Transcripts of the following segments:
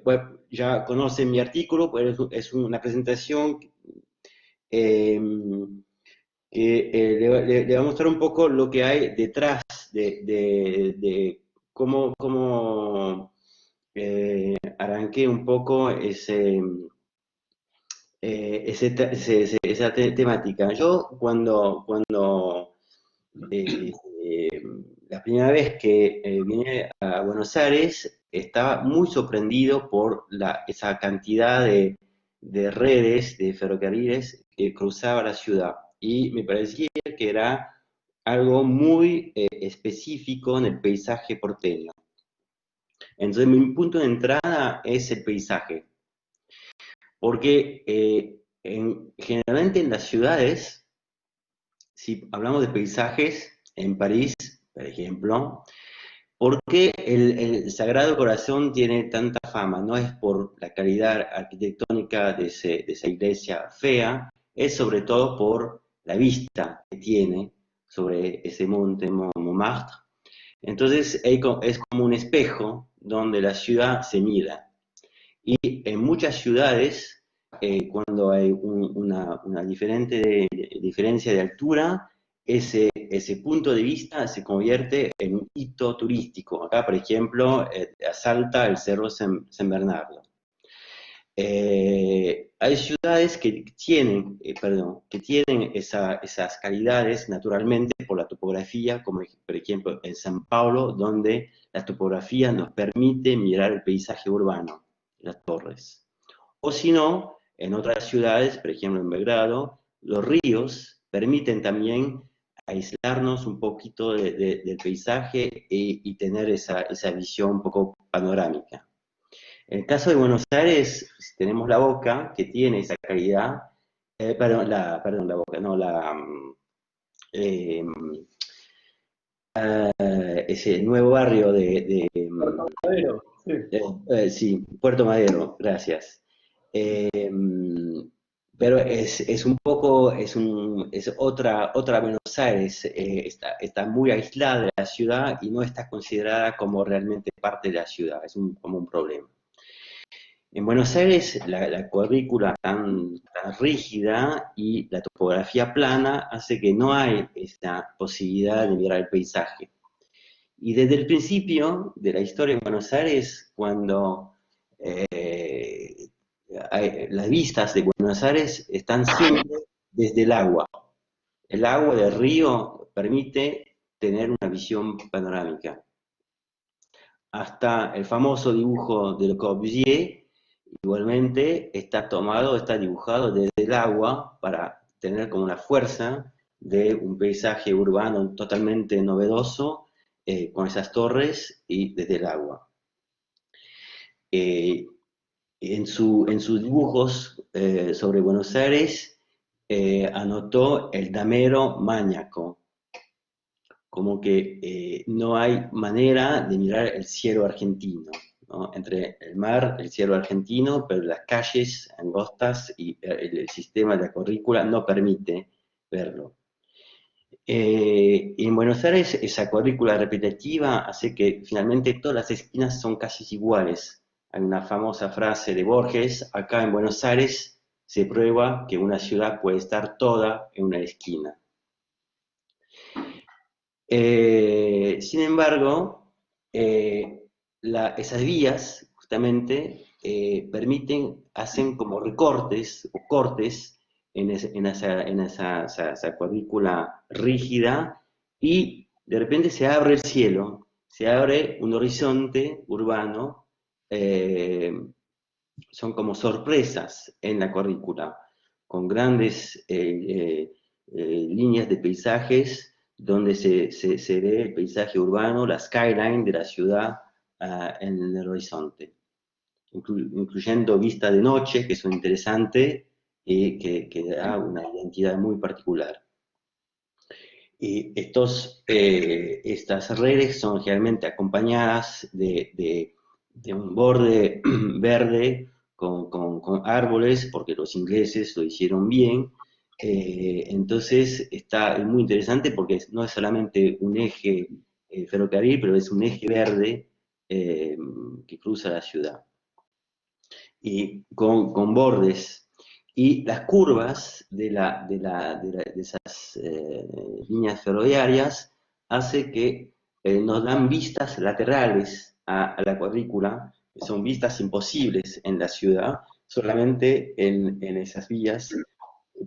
pues, ya conocen mi artículo, pues es una presentación eh, que le va a mostrar un poco lo que hay detrás de cómo arranqué un poco esa temática. Yo cuando eh, eh, la primera vez que vine a Buenos Aires estaba muy sorprendido por esa cantidad de redes de ferrocarriles que cruzaba la ciudad y me parecía que era algo muy específico en el paisaje porteño. Entonces mi punto de entrada es el paisaje, porque generalmente en las ciudades, si hablamos de paisajes, en París, por ejemplo, ¿por qué el Sagrado Corazón tiene tanta fama? No es por la calidad arquitectónica de esa iglesia fea, es sobre todo por la vista que tiene sobre ese monte Montmartre. Entonces es como un espejo donde la ciudad se mira. Y en muchas ciudades, cuando hay una diferencia de altura, ese punto de vista se convierte en un hito turístico. Acá, por ejemplo, Salta, el Cerro San Bernardo. Hay ciudades que tienen esas calidades naturalmente por la topografía, como por ejemplo en San Paulo, donde la topografía nos permite mirar el paisaje urbano, las torres. O si no, en otras ciudades, por ejemplo en Belgrado, los ríos permiten también aislarnos un poquito del paisaje y tener esa visión un poco panorámica. En el caso de Buenos Aires, tenemos la Boca, que tiene esa calidad, perdón, la Boca, no, eh, ese nuevo barrio Madero, sí. sí, Puerto Madero, gracias. Eh, pero es un poco, es otra Buenos Aires, está muy aislada de la ciudad y no está considerada como realmente parte de la ciudad, como un problema. En Buenos Aires la cuadrícula tan rígida y la topografía plana hace que no hay esta posibilidad de mirar el paisaje. Y desde el principio de la historia de Buenos Aires, cuando las vistas de Buenos Aires están siempre desde el agua. El agua del río permite tener una visión panorámica. Hasta el famoso dibujo de Le Corbusier, igualmente está dibujado desde el agua para tener como una fuerza de un paisaje urbano totalmente novedoso, con esas torres y desde el agua. Eh, en sus dibujos sobre Buenos Aires anotó el damero maníaco, como que no hay manera de mirar el cielo argentino, ¿no? Entre el mar, el cielo argentino, pero las calles angostas y el sistema de la currícula no permite verlo. En Buenos Aires esa cuadrícula repetitiva hace que finalmente todas las esquinas son casi iguales. Hay una famosa frase de Borges: acá en Buenos Aires se prueba que una ciudad puede estar toda en una esquina. Sin embargo, esas vías justamente hacen como recortes o cortes en esa cuadrícula rígida y de repente se abre el cielo, se abre un horizonte urbano, eh, son como sorpresas en la cuadrícula, con grandes líneas de paisajes donde se ve el paisaje urbano, la skyline de la ciudad en el horizonte, incluyendo vistas de noche, que son interesantes y que da una identidad muy particular. Y estas redes son generalmente acompañadas de un borde verde con árboles, porque los ingleses lo hicieron bien. Entonces está muy interesante porque no es solamente un eje ferrocarril, pero es un eje verde que cruza la ciudad. y con bordes. Y las curvas de esas líneas ferroviarias hace que nos dan vistas laterales a la cuadrícula, que son vistas imposibles en la ciudad, solamente en esas vías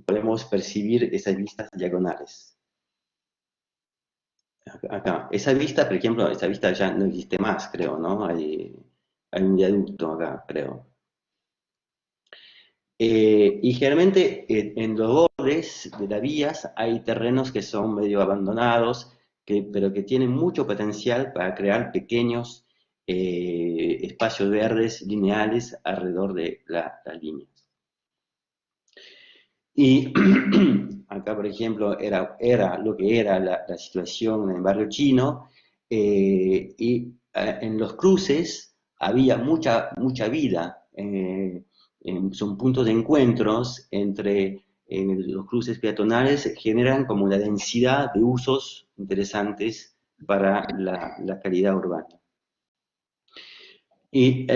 podemos percibir esas vistas diagonales. Acá, esa vista, por ejemplo, esa vista ya no existe más, creo, ¿no? Hay un viaducto acá, creo. Y generalmente en los bordes de las vías hay terrenos que son medio abandonados, pero que tienen mucho potencial para crear pequeños espacios verdes lineales alrededor de las líneas. Y acá, por ejemplo, era lo que era la situación en el barrio chino, en los cruces había mucha vida. Son puntos de encuentros entre los cruces peatonales, generan como una densidad de usos interesantes para la calidad urbana. Y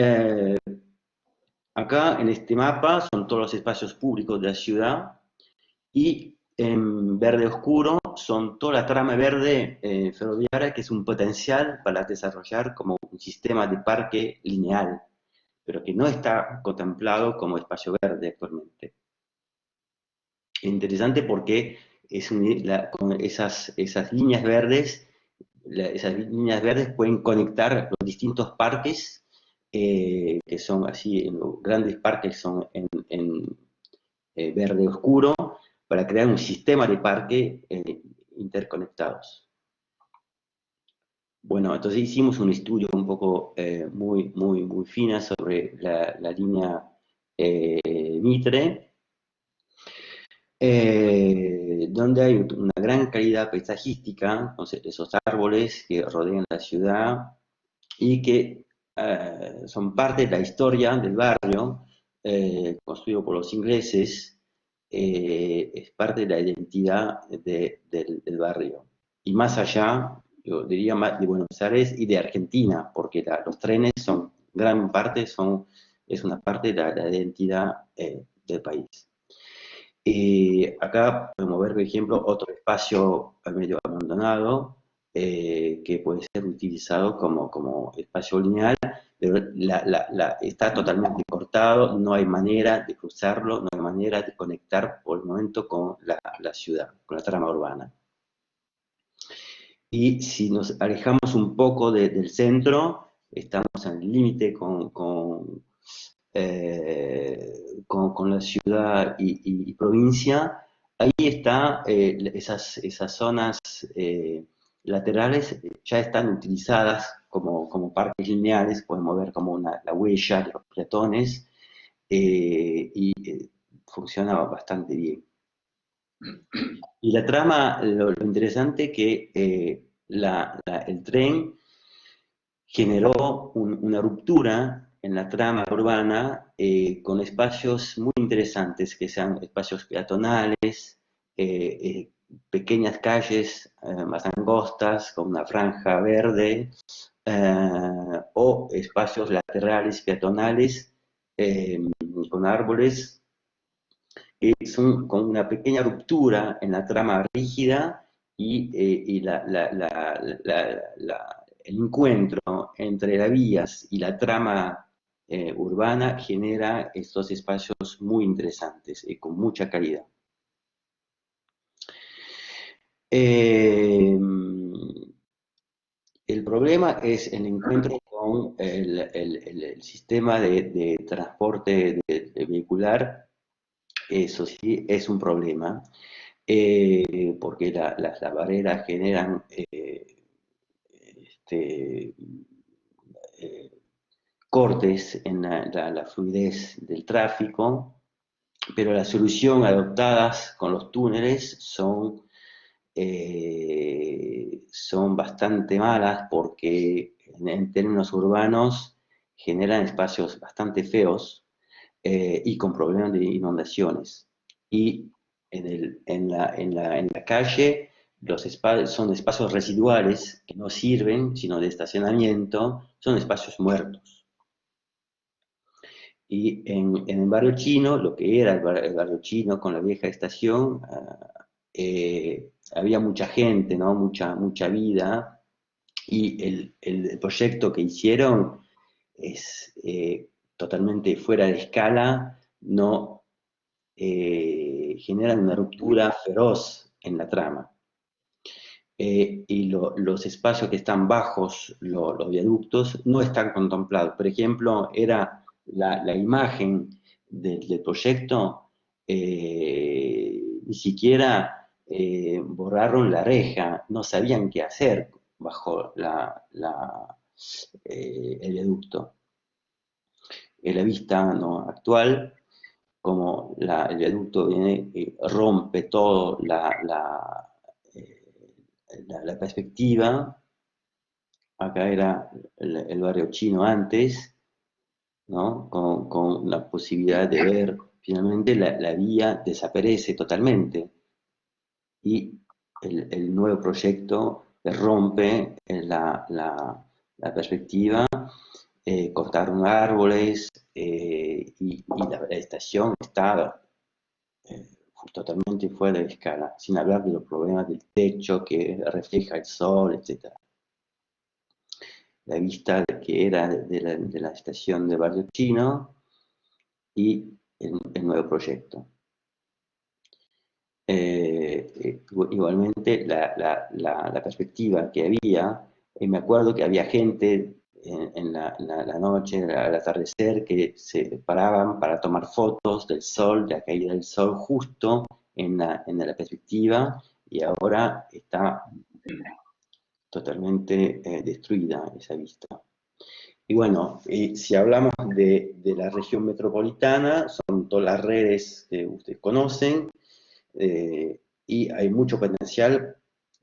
acá en este mapa son todos los espacios públicos de la ciudad, y en verde oscuro son toda la trama verde ferroviaria, que es un potencial para desarrollar como un sistema de parque lineal, pero que no está contemplado como espacio verde actualmente. Interesante porque con esas líneas verdes, esas líneas verdes pueden conectar los distintos parques, que son así, los grandes parques son en verde oscuro, para crear un sistema de parque interconectados. Bueno, entonces hicimos un estudio un poco muy fina sobre la línea Mitre, donde hay una gran calidad paisajística, entonces esos árboles que rodean la ciudad y que son parte de la historia del barrio, construido por los ingleses. Es parte de la identidad del barrio. Y más allá, yo diría más de Buenos Aires y de Argentina, porque los trenes son, gran parte es una parte de la identidad del país. Acá podemos ver, por ejemplo, otro espacio medio abandonado, que puede ser utilizado como espacio lineal, pero está totalmente cortado, no hay manera de cruzarlo, no hay manera de conectar por el momento con la ciudad, con la trama urbana. Y si nos alejamos un poco del centro, estamos en el límite con la ciudad y provincia. Ahí está, esas zonas laterales ya están utilizadas como parques lineales, podemos ver como la huella de los peatones, y funciona bastante bien. Y la trama, lo interesante que el tren generó una ruptura en la trama urbana, con espacios muy interesantes, que sean espacios peatonales, pequeñas calles más angostas con una franja verde, o espacios laterales peatonales con árboles, que son con una pequeña ruptura en la trama rígida, y el encuentro entre las vías y la trama urbana genera estos espacios muy interesantes y con mucha calidad. El problema es el encuentro con el sistema de transporte vehicular. Eso sí es un problema, porque las barreras generan cortes en la fluidez del tráfico, pero la solución adoptadas con los túneles son bastante malas, porque en términos urbanos generan espacios bastante feos, y con problemas de inundaciones. Y en la calle son espacios residuales que no sirven, sino de estacionamiento, son espacios muertos. Y en el barrio chino, lo que era el barrio chino con la vieja estación, había mucha gente, ¿no? Mucha vida, y el proyecto que hicieron es totalmente fuera de escala, no generan una ruptura feroz en la trama. Y los espacios que están bajos los viaductos no están contemplados. Por ejemplo, era la imagen del proyecto, ni siquiera borraron la reja, no sabían qué hacer bajo el viaducto. En la vista, ¿no?, actual, como el viaducto viene y rompe todo la perspectiva. Acá era el barrio chino antes, ¿no? Con la posibilidad de ver, finalmente la vía desaparece totalmente, y el nuevo proyecto rompe la perspectiva. Cortaron árboles, y la estación está eh, totalmente fuera de escala, sin hablar de los problemas del techo que refleja el sol, etc. La vista que era de la estación de barrio chino y el nuevo proyecto. Igualmente, la perspectiva que había, me acuerdo que había gente en la noche, al atardecer, que se paraban para tomar fotos del sol, de la caída del sol, justo en la perspectiva, y ahora está totalmente destruida esa vista. Y bueno, si hablamos de la región metropolitana, son todas las redes que ustedes conocen, y hay mucho potencial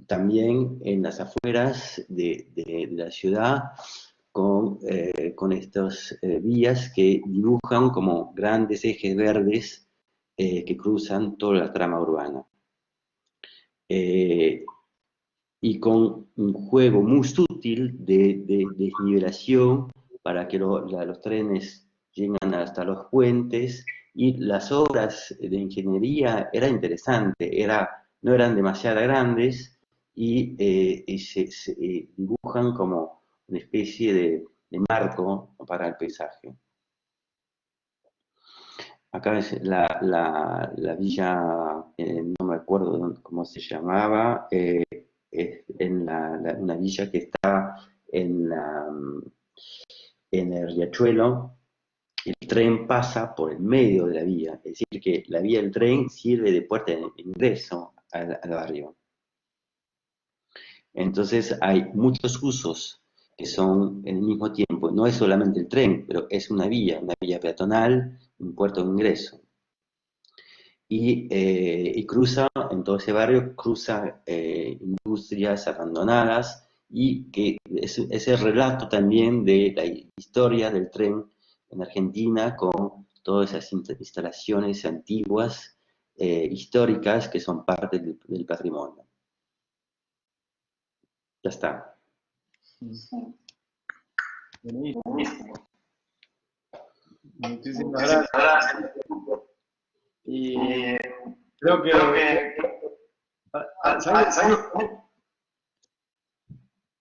también en las afueras de la ciudad, con estas vías que dibujan como grandes ejes verdes que cruzan toda la trama urbana. Y con un juego muy sutil de desnivelación para que los trenes lleguen hasta los puentes, y las obras de ingeniería era interesante, no eran demasiado grandes, y se dibujan como una especie de marco para el paisaje. Acá es la villa, no me acuerdo cómo se llamaba, es una villa que está en el riachuelo. El tren pasa por el medio de la vía, es decir, que la vía del tren sirve de puerta de ingreso al barrio. Entonces hay muchos usos que son en el mismo tiempo. No es solamente el tren, pero es una vía peatonal, un puerto de ingreso. Y cruza, en todo ese barrio, cruza industrias abandonadas, y que es el relato también de la historia del tren en Argentina, con todas esas instalaciones antiguas, históricas, que son parte del patrimonio. Ya está. Buenísimo. Muchísimas gracias. Y creo que ¿sabes?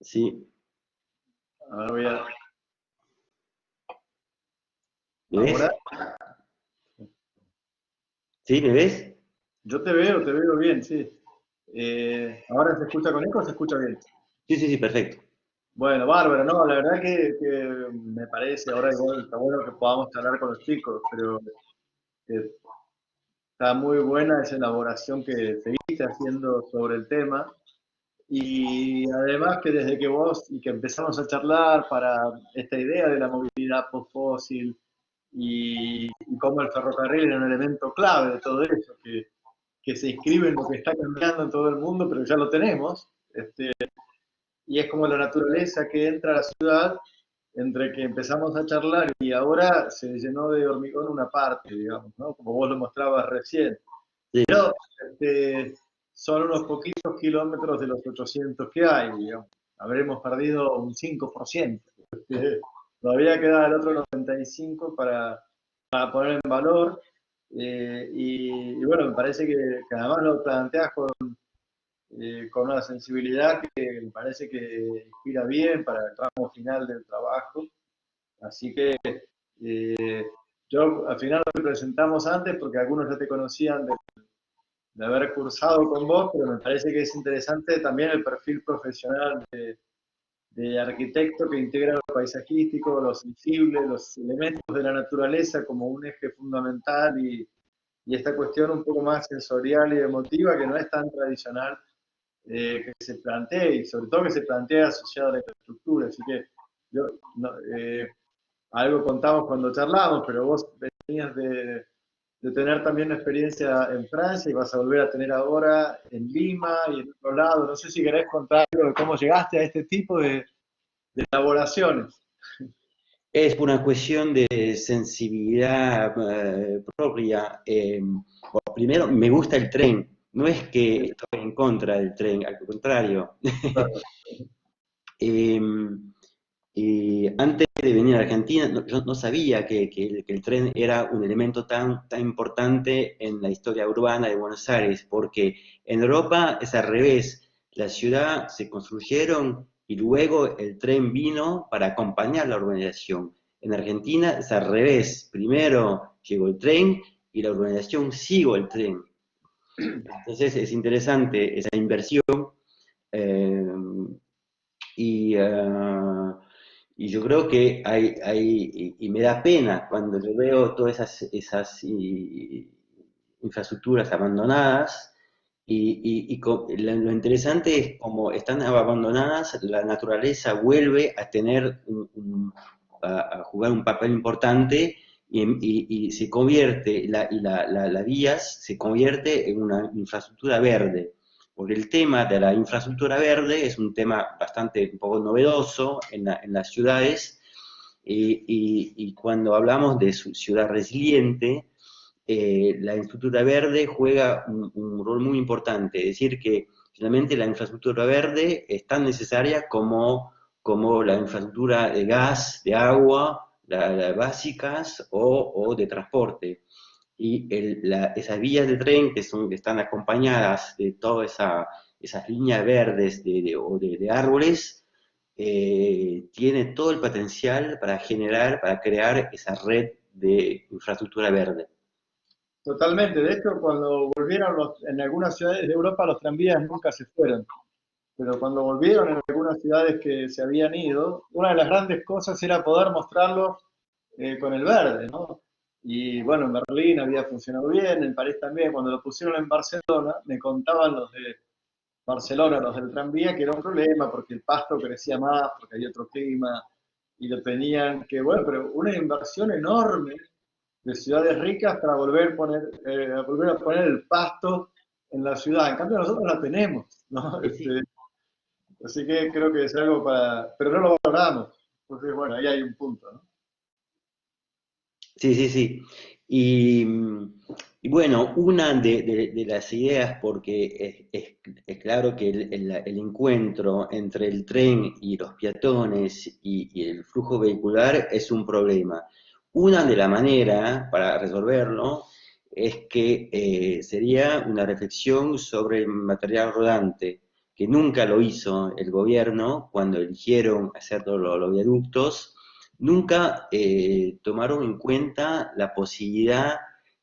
Sí. Ahora voy a... ¿Me ves? ¿Ahora? ¿Sí? ¿Me ves? Yo te veo bien, sí. ¿Ahora se escucha con eco o se escucha bien? Sí, sí, sí, perfecto. Bueno, bárbaro, no, la verdad que me parece, ahora igual está bueno que podamos hablar con los chicos, pero está muy buena esa elaboración que seguiste haciendo sobre el tema. Y además que desde que vos y que empezamos a charlar para esta idea de la movilidad post-fósil y cómo el ferrocarril era un elemento clave de todo eso, que se inscribe en lo que está cambiando en todo el mundo, pero ya lo tenemos, y es como la naturaleza que entra a la ciudad, entre que empezamos a charlar y ahora se llenó de hormigón una parte, digamos, ¿no? Como vos lo mostrabas recién. Sí. Pero son unos poquitos kilómetros de los 800 que hay, digamos. Habremos perdido un 5%. Todavía queda el otro 95% a poner en valor. Y bueno, me parece que además lo planteas con una sensibilidad que me parece que inspira bien para el tramo final del trabajo. Así que yo al final lo presentamos antes porque algunos ya te conocían de haber cursado con vos, pero me parece que es interesante también el perfil profesional de arquitecto que integra lo paisajístico, lo sensible, los elementos de la naturaleza como un eje fundamental y esta cuestión un poco más sensorial y emotiva que no es tan tradicional que se plantea y sobre todo que se plantea asociado a la infraestructura. Así que yo, no, algo contamos cuando charlamos, pero vos venías de tener también una experiencia en Francia y vas a volver a tener ahora en Lima y en otro lado. No sé si querés contar algo de cómo llegaste a este tipo de elaboraciones. Es una cuestión de sensibilidad propia. Bueno, primero, me gusta el tren. No es que estoy en contra del tren, al contrario. Eh, Antes de venir a Argentina, yo no sabía que el tren era un elemento tan importante en la historia urbana de Buenos Aires, porque en Europa es al revés. La ciudad se construyeron y luego el tren vino para acompañar la urbanización. En Argentina es al revés. Primero llegó el tren y la urbanización siguió el tren. Entonces es interesante esa inversión. eh, y, uh, y yo creo que y me da pena cuando yo veo todas esas infraestructuras abandonadas, lo interesante es como están abandonadas, la naturaleza vuelve a tener a jugar un papel importante y se convierte, la vías se convierte en una infraestructura verde, porque el tema de la infraestructura verde es un tema bastante un poco novedoso en las ciudades, y cuando hablamos de su ciudad resiliente, la infraestructura verde juega un rol muy importante, es decir, que finalmente la infraestructura verde es tan necesaria como la infraestructura de gas, de agua, las básicas o de transporte. Y esas vías de tren que están acompañadas de todas esas líneas verdes de árboles, tiene todo el potencial para crear esa red de infraestructura verde. Totalmente. De hecho, cuando volvieron en algunas ciudades de Europa, los tranvías nunca se fueron. Pero cuando volvieron en algunas ciudades que se habían ido, una de las grandes cosas era poder mostrarlos con el verde, ¿no? Y bueno, en Berlín había funcionado bien, en París también. Cuando lo pusieron en Barcelona, me contaban los de Barcelona, los del tranvía, que era un problema porque el pasto crecía más, porque había otro clima, y lo tenían que, bueno, pero una inversión enorme de ciudades ricas para volver a poner el pasto en la ciudad. En cambio, nosotros la tenemos, ¿no? Sí, sí. Así que creo que es algo para. Pero no lo valoramos. Entonces, bueno, ahí hay un punto, ¿no? Sí, sí, sí. Y, y bueno, una de las ideas, porque es claro que el encuentro entre el tren y los peatones y el flujo vehicular es un problema. Una de las maneras para resolverlo es que sería una reflexión sobre el material rodante, que nunca lo hizo el gobierno cuando eligieron hacer todos los viaductos. Nunca tomaron en cuenta la posibilidad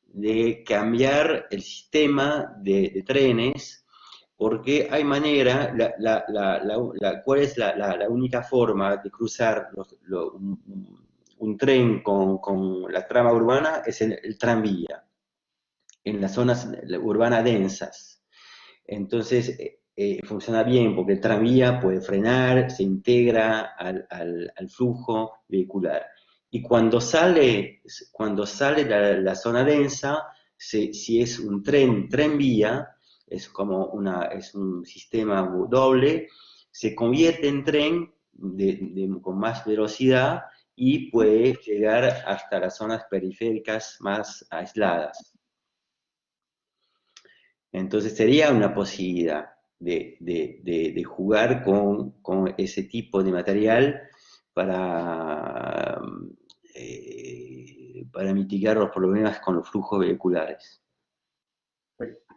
de cambiar el sistema de trenes, porque hay manera, ¿cuál es la única forma de cruzar un tren con la trama urbana? Es el tranvía, en las zonas urbanas densas. Entonces, funciona bien porque el tranvía puede frenar, se integra al flujo vehicular. Y cuando sale la zona densa, si es un tren-vía, es un sistema doble, se convierte en tren con más velocidad y puede llegar hasta las zonas periféricas más aisladas. Entonces sería una posibilidad de jugar con ese tipo de material para, para mitigar los problemas con los flujos vehiculares. Perfecto.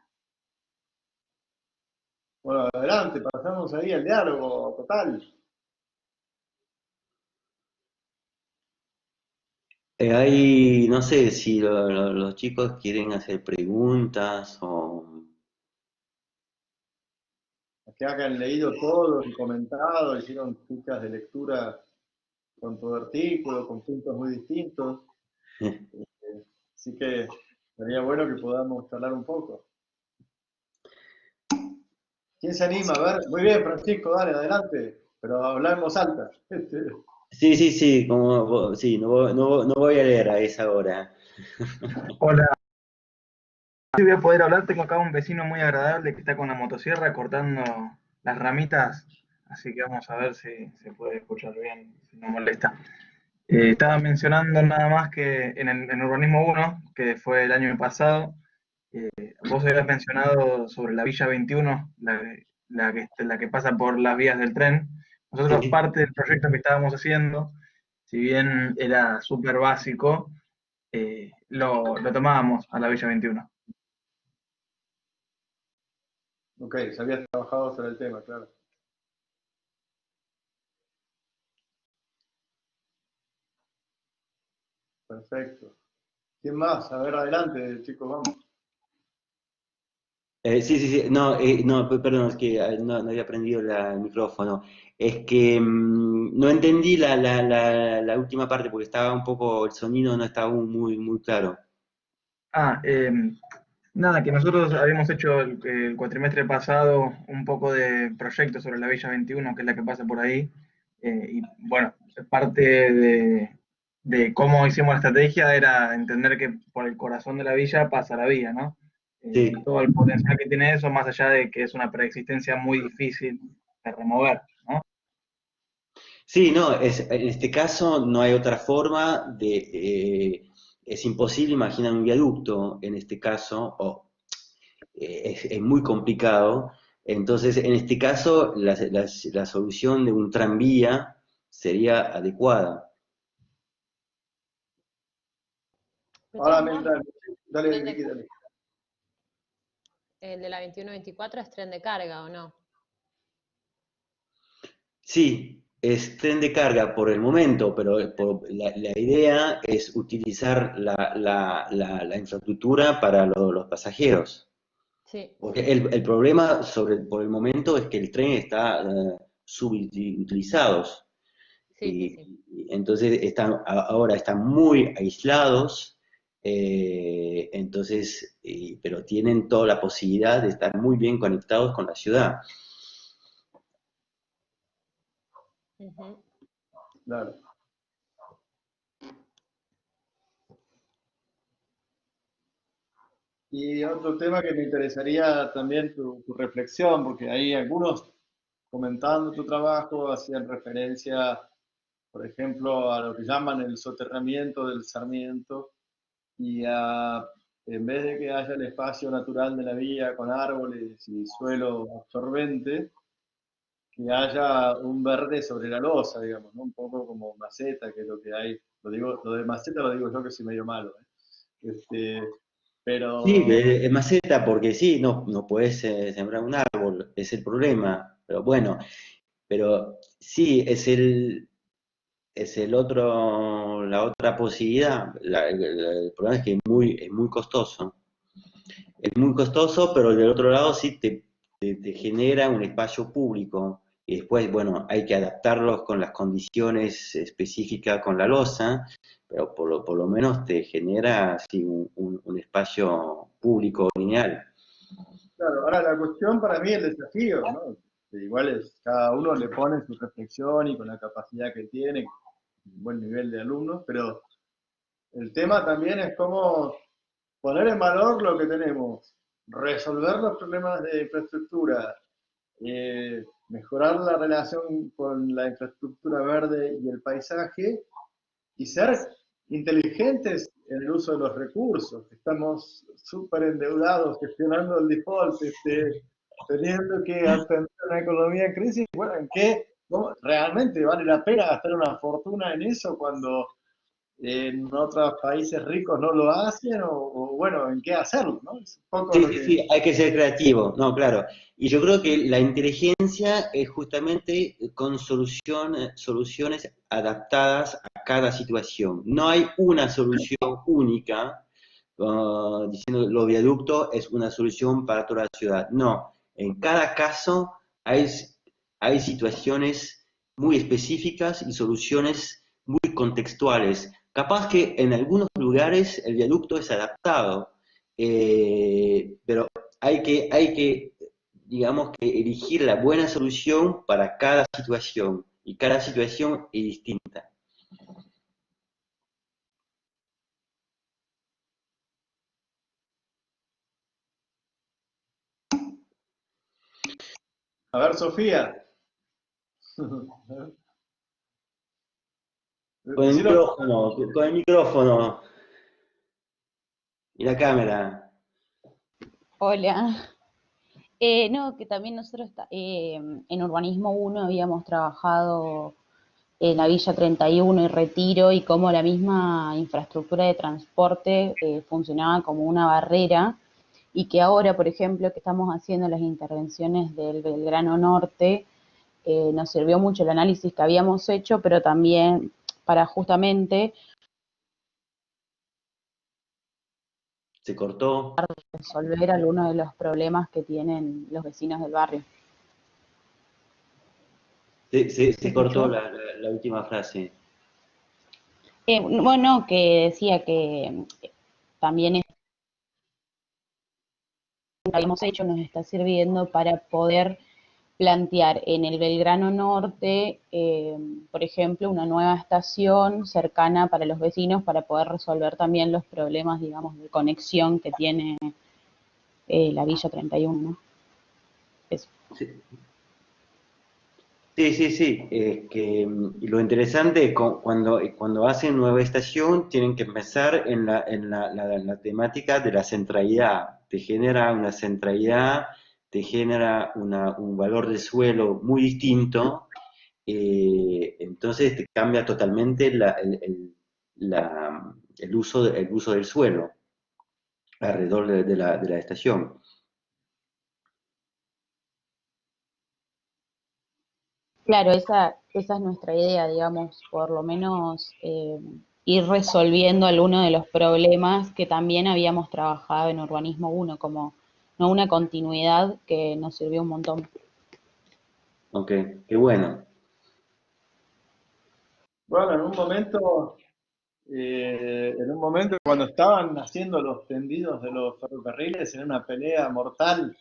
Bueno, adelante, pasamos ahí al diálogo total. No sé si los chicos quieren hacer preguntas o... Que hayan leído todo y comentado, hicieron fichas de lectura con tu artículo, con puntos muy distintos. Así que sería bueno que podamos charlar un poco. ¿Quién se anima? A ver, muy bien, Francisco, dale, adelante, pero habla en voz alta. Sí, sí, sí, sí, no voy a leer a esa hora. Hola, sí voy a poder hablar. Tengo acá un vecino muy agradable que está con la motosierra cortando las ramitas, así que vamos a ver si se puede escuchar bien, si no molesta. Estaba mencionando nada más que en Urbanismo 1, que fue el año pasado, vos habías mencionado sobre la Villa 21, la que pasa por las vías del tren. Nosotros Sí. parte del proyecto que estábamos haciendo, si bien era súper básico, lo tomábamos a la Villa 21. Ok, se había trabajado sobre el tema, claro. Perfecto. ¿Quién más? A ver, adelante, chicos, vamos. Sí, sí, sí, no, perdón, es que no había prendido el micrófono. Es que no entendí la última parte porque estaba un poco, el sonido no estaba muy claro. Ah, nada, que nosotros habíamos hecho el cuatrimestre pasado un poco de proyecto sobre la Villa 21, que es la que pasa por ahí. Y bueno, parte de cómo hicimos la estrategia era entender que por el corazón de la villa pasa la vía, ¿no? Sí, Todo el potencial que tiene eso, más allá de que es una preexistencia muy difícil de remover, ¿no? sí, no, en este caso no hay otra forma es imposible imaginar un viaducto en este caso, es muy complicado. Entonces, en este caso, la solución de un tranvía sería adecuada. De Ahora, todos modos, mientras, dale, tren Vicky, de- dale. el de la 21-24 es tren de carga, ¿o no? Sí, es tren de carga por el momento, pero la idea es utilizar la infraestructura para los pasajeros. Sí, Porque el problema por el momento es que el tren está subutilizado. sí, sí, sí. Y entonces ahora están muy aislados, pero tienen toda la posibilidad de estar muy bien conectados con la ciudad. Ujú. Claro. Y otro tema que me interesaría también tu reflexión, porque hay algunos comentando tu trabajo hacían referencia, por ejemplo, a lo que llaman el soterramiento del Sarmiento y en vez de que haya el espacio natural de la vía con árboles y suelo absorbente, que haya un verde sobre la losa, digamos, ¿no? Un poco como maceta, que es lo que hay. Lo digo, lo de maceta lo digo yo que soy medio malo, ¿eh? Sí, Pero es maceta porque sí, no puedes sembrar un árbol, es el problema. Pero bueno, pero sí, la otra posibilidad. El problema es que es muy costoso. Es muy costoso, pero del otro lado sí te genera un espacio público. Y después, bueno, hay que adaptarlos con las condiciones específicas con la losa, pero por lo menos te genera sí, un espacio público lineal. claro, ahora la cuestión para mí, el desafío, ¿no? Que igual es, cada uno le pone su reflexión y con la capacidad que tiene, un buen nivel de alumnos, pero el tema también es cómo poner en valor lo que tenemos, resolver los problemas de infraestructura, mejorar la relación con la infraestructura verde y el paisaje, y ser inteligentes en el uso de los recursos. Estamos súper endeudados, gestionando el default, teniendo que atender una economía en crisis. Bueno, ¿en qué realmente vale la pena gastar una fortuna en eso cuando en otros países ricos no lo hacen, o bueno, en qué hacerlo, ¿no? Es un poco Sí, lo sí, que... sí, hay que ser creativo, no, claro. Y yo creo que la inteligencia es justamente con soluciones adaptadas a cada situación. No hay una solución única, diciendo los viaductos es una solución para toda la ciudad. No, en cada caso hay, hay situaciones muy específicas y soluciones muy contextuales. Capaz que en algunos lugares el viaducto es adaptado, pero digamos que elegir la buena solución para cada situación y cada situación es distinta. A ver, Sofía. Decilo. Con el micrófono y la cámara. Hola. No, que también nosotros en Urbanismo 1 habíamos trabajado en la Villa 31 y Retiro y cómo la misma infraestructura de transporte funcionaba como una barrera y que ahora, por ejemplo, que estamos haciendo las intervenciones del Belgrano Norte, nos sirvió mucho el análisis que habíamos hecho, pero también para justamente Se cortó. resolver algunos de los problemas que tienen los vecinos del barrio. ¿Se Se cortó escuchó? la última frase. Bueno, que decía que también esto que habíamos hecho nos está sirviendo para poder plantear en el Belgrano Norte, por ejemplo, una nueva estación cercana para los vecinos para poder resolver también los problemas, digamos, de conexión que tiene la Villa 31, ¿no? Eso. Sí, sí, sí, sí. Y lo interesante es cuando hacen nueva estación, tienen que empezar en la temática de la centralidad. Te genera una centralidad, te genera un valor de suelo muy distinto, entonces te cambia totalmente el uso del suelo alrededor de la estación. Claro, esa es nuestra idea, digamos, por lo menos ir resolviendo algunos de los problemas que también habíamos trabajado en Urbanismo 1, como no una continuidad que nos sirvió un montón. Ok, qué bueno. Bueno, en un momento cuando estaban haciendo los tendidos de los ferrocarriles, en una pelea mortal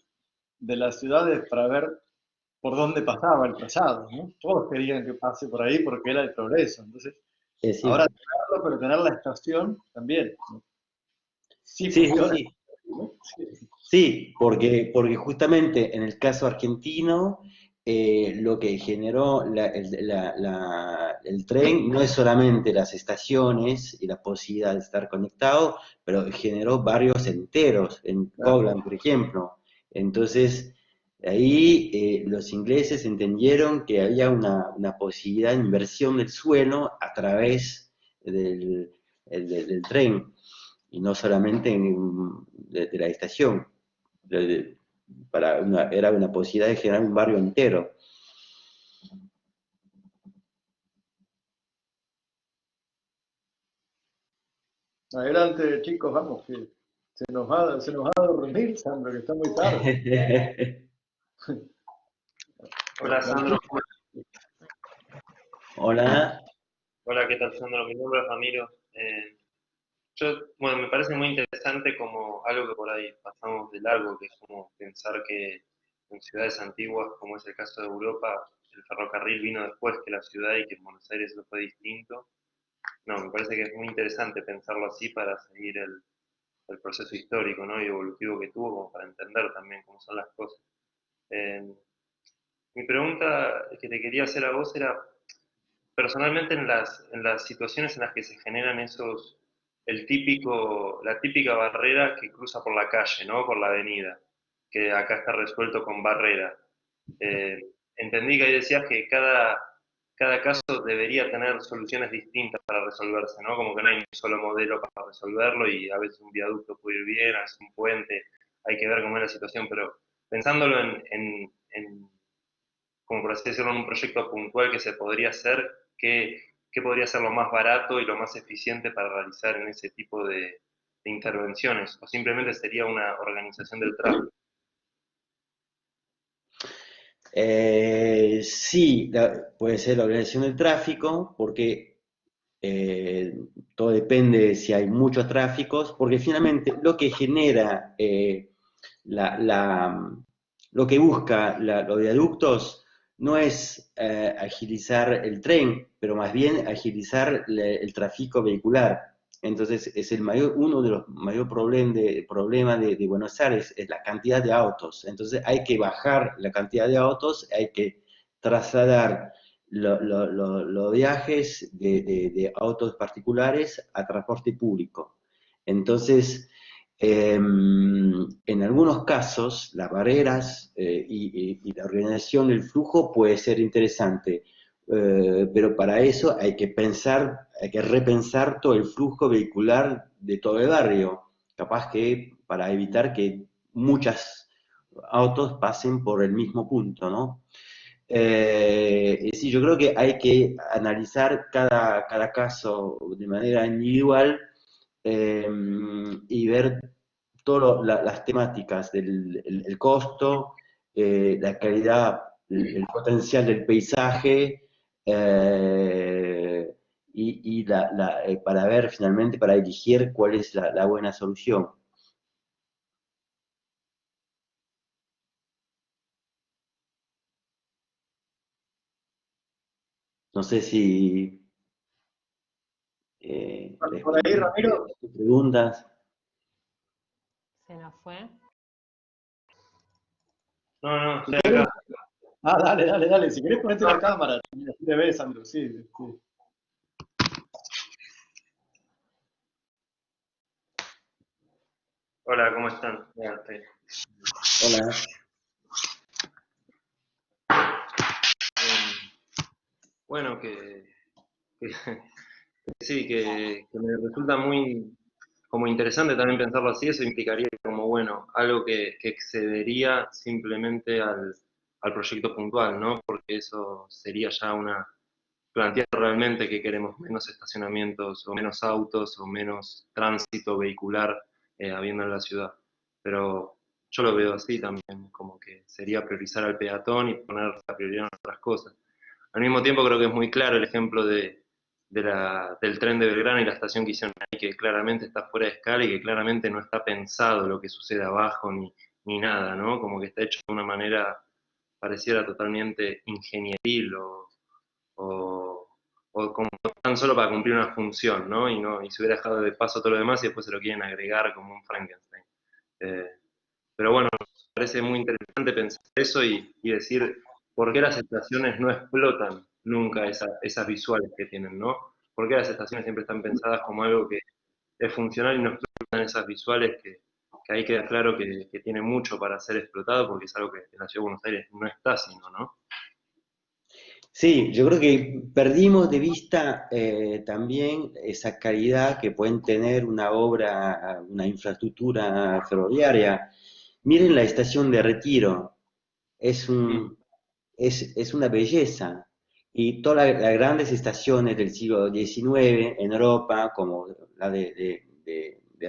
de las ciudades para ver por dónde pasaba el trazado, ¿no? Todos querían que pase por ahí porque era el progreso. Entonces, ahora Sí, tenerlo, pero tener la estación también, ¿no? Sí sí, sí, funciona, sí. ¿no? Sí. Sí, porque justamente en el caso argentino, lo que generó el tren no es solamente las estaciones y la posibilidad de estar conectado, pero generó barrios enteros, en Claro. Coglan, por ejemplo. Entonces, ahí los ingleses entendieron que había una posibilidad de inversión del suelo a través del tren y no solamente de la estación. De- Era una posibilidad de generar un barrio entero. Adelante, chicos, vamos, que se nos va a dormir, Sandro, que está muy tarde. Hola Sandro, Hola. hola, ¿qué tal Sandro? Mi nombre es Ramiro. Bueno, me parece muy interesante como algo que por ahí pasamos de largo, que es como pensar que en ciudades antiguas, como es el caso de Europa, el ferrocarril vino después que la ciudad y que en Buenos Aires eso fue distinto. No, me parece que es muy interesante pensarlo así para seguir el proceso histórico, ¿no? Y evolutivo que tuvo, como para entender también cómo son las cosas. Eh, Mi pregunta que te quería hacer a vos era, personalmente en las situaciones en las que se generan la típica barrera que cruza por la calle, ¿no? Por la avenida, que acá está resuelto con barrera. Entendí que ahí decías que cada caso debería tener soluciones distintas para resolverse, ¿no? Como que no hay un solo modelo para resolverlo y a veces un viaducto puede ir bien, a veces un puente, hay que ver cómo es la situación, pero pensándolo como por así decirlo, en un proyecto puntual que se podría hacer, qué podría ser lo más barato y lo más eficiente para realizar en ese tipo de intervenciones, o simplemente sería una organización del tráfico. Sí, puede ser la organización del tráfico, porque todo depende de si hay muchos tráficos, porque finalmente lo que genera, la, la- lo que busca los viaductos no es agilizar el tren, pero más bien agilizar el tráfico vehicular. Entonces, es uno de los mayores problemas de Buenos Aires, es la cantidad de autos. Entonces, hay que bajar la cantidad de autos, hay que trasladar los viajes de autos particulares a transporte público. Entonces, en algunos casos, las barreras y la organización del flujo puede ser interesante, pero para eso hay que pensar, hay que repensar todo el flujo vehicular de todo el barrio, capaz que para evitar que muchos autos pasen por el mismo punto, ¿no? Sí, yo creo que hay que analizar cada caso de manera individual, eh, y ver todas las temáticas del el costo, la calidad, el potencial del paisaje, y para ver finalmente, para elegir cuál es la buena solución. No sé si Por ahí, Ramiro. tus preguntas. Se nos fue. No, no, Si estoy querés, acá. dale, dale, dale. Si querés ponete la cámara, así te ves, Andrew, sí, sí. Hola, ¿cómo están? Mira, Hola. bueno, que sí, que me resulta muy como interesante también pensarlo así, eso implicaría como, bueno, algo que excedería simplemente al proyecto puntual, ¿no? Porque eso sería ya plantear realmente que queremos menos estacionamientos o menos autos o menos tránsito vehicular habiendo en la ciudad. Pero yo lo veo así también, como que sería priorizar al peatón y poner la prioridad en otras cosas. Al mismo tiempo creo que es muy claro el ejemplo del tren de Belgrano y la estación que hicieron ahí, que claramente está fuera de escala y que claramente no está pensado lo que sucede abajo ni nada, ¿no? Como que está hecho de una manera pareciera totalmente ingenieril o, o como tan solo para cumplir una función, ¿no? Y se hubiera dejado de paso todo lo demás y después se lo quieren agregar como un Frankenstein. Eh, pero bueno, me parece muy interesante pensar eso y decir por qué las estaciones no explotan nunca esas visuales que tienen, ¿no? ¿Por qué las estaciones siempre están pensadas como algo que es funcional y no explotan esas visuales que ahí queda claro que tiene mucho para ser explotado porque es algo que en la Ciudad de Buenos Aires no está haciendo, ¿no? Sí, yo creo que perdimos de vista también esa calidad que pueden tener una obra, una infraestructura ferroviaria. Miren la estación de Retiro, es Mm. es una belleza. Y todas las grandes estaciones del siglo XIX en Europa, como la de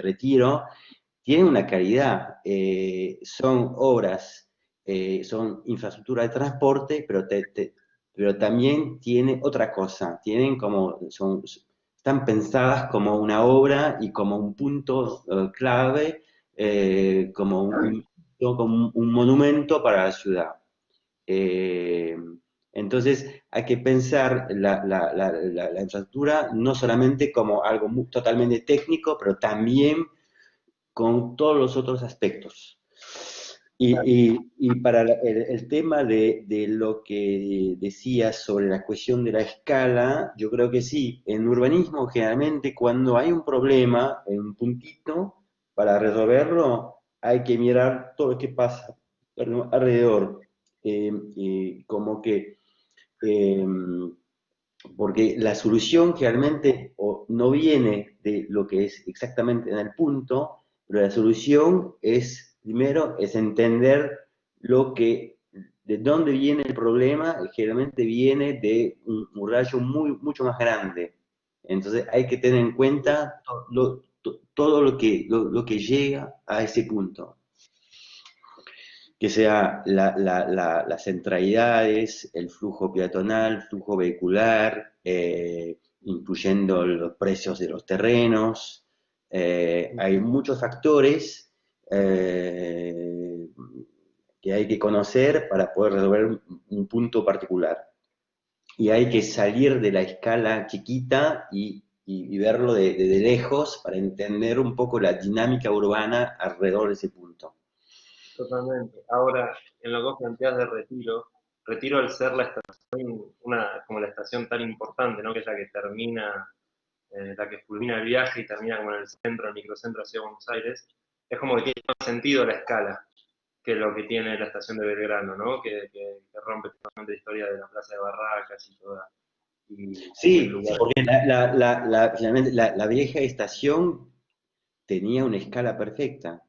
Retiro, tienen una calidad. Son obras, son infraestructura de transporte, pero también tiene otra cosa. Tienen están pensadas como una obra y como un punto clave, como un monumento para la ciudad. Eh, entonces hay que pensar la infraestructura no solamente como algo totalmente técnico, pero también con todos los otros aspectos. Y para el tema de lo que decías sobre la cuestión de la escala, yo creo que sí, en urbanismo generalmente cuando hay un problema en un puntito, para resolverlo hay que mirar todo lo que pasa alrededor. Como que eh, porque la solución generalmente no viene de lo que es exactamente en el punto, pero la solución es, primero, es entender de dónde viene el problema, generalmente viene de un rayo mucho más grande. Entonces hay que tener en cuenta todo lo que llega a ese punto, que sea las centralidades, el flujo peatonal, flujo vehicular, incluyendo los precios de los terrenos. Hay muchos factores que hay que conocer para poder resolver un punto particular. Y hay que salir de la escala chiquita y verlo de lejos para entender un poco la dinámica urbana alrededor de ese punto. Totalmente. Ahora, en lo que vos planteás de Retiro, Retiro al ser la estación, como la estación tan importante, ¿no? Que es la que termina, la que culmina el viaje y termina como en el centro, el microcentro hacia Buenos Aires, es como que tiene más sentido la escala que lo que tiene la estación de Belgrano, ¿no? Que rompe totalmente la historia de la plaza de Barracas y toda. Y el Sí, lugar. porque finalmente la vieja estación tenía una escala perfecta.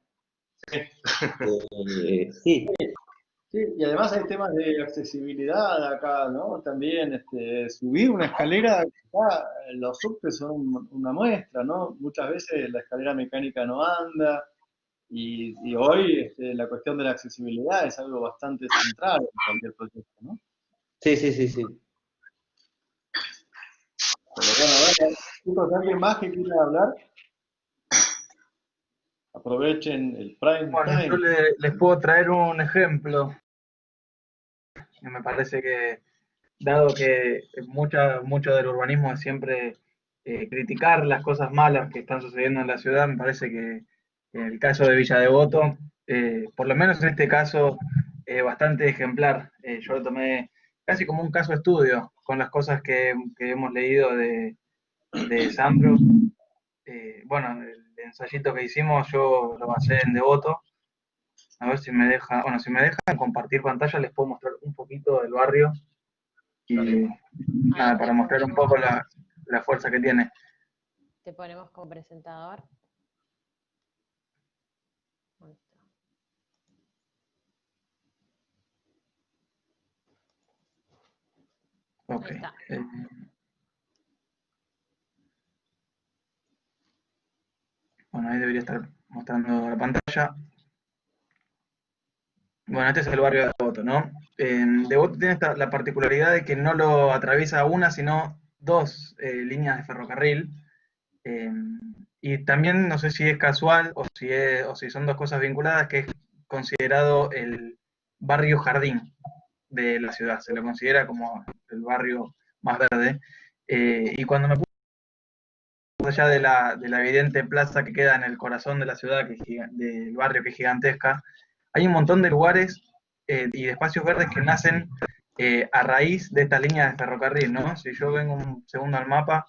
Sí, Sí, y además hay temas de accesibilidad acá, ¿no? También subir una escalera, acá, los subtes son una muestra, ¿no? Muchas veces la escalera mecánica no anda y hoy la cuestión de la accesibilidad es algo bastante central en cualquier proyecto, ¿no? sí, sí, sí, sí. Pero bueno, a ver, chicos, ¿alguien más que quiera hablar? Aprovechen el prime Bueno, yo time. les puedo traer un ejemplo, que me parece que, dado que mucho del urbanismo es siempre criticar las cosas malas que están sucediendo en la ciudad, me parece que en el caso de Villa Devoto, por lo menos en este caso, bastante ejemplar. Yo lo tomé casi como un caso de estudio con las cosas que hemos leído de Sandro. Bueno, el ensayito que hicimos yo lo basé en Devoto. A ver si me deja, bueno, si me dejan compartir pantalla les puedo mostrar un poquito del barrio y Ahí nada, para mostrar un poco la fuerza que tiene. te ponemos como presentador. Ahí está. Ok. Ahí está. Bueno, ahí debería estar mostrando la pantalla. Bueno, este es el barrio de Devoto, ¿no? Devoto tiene la particularidad de que no lo atraviesa una, sino dos líneas de ferrocarril. Eh, y también no sé si es casual o si son dos cosas vinculadas, que es considerado el barrio jardín de la ciudad. Se lo considera como el barrio más verde. Y cuando me puse allá de la evidente plaza que queda en el corazón de la ciudad, del barrio que es gigantesca, hay un montón de lugares y de espacios verdes que nacen a raíz de estas líneas de ferrocarril, ¿no? Si yo vengo un segundo al mapa,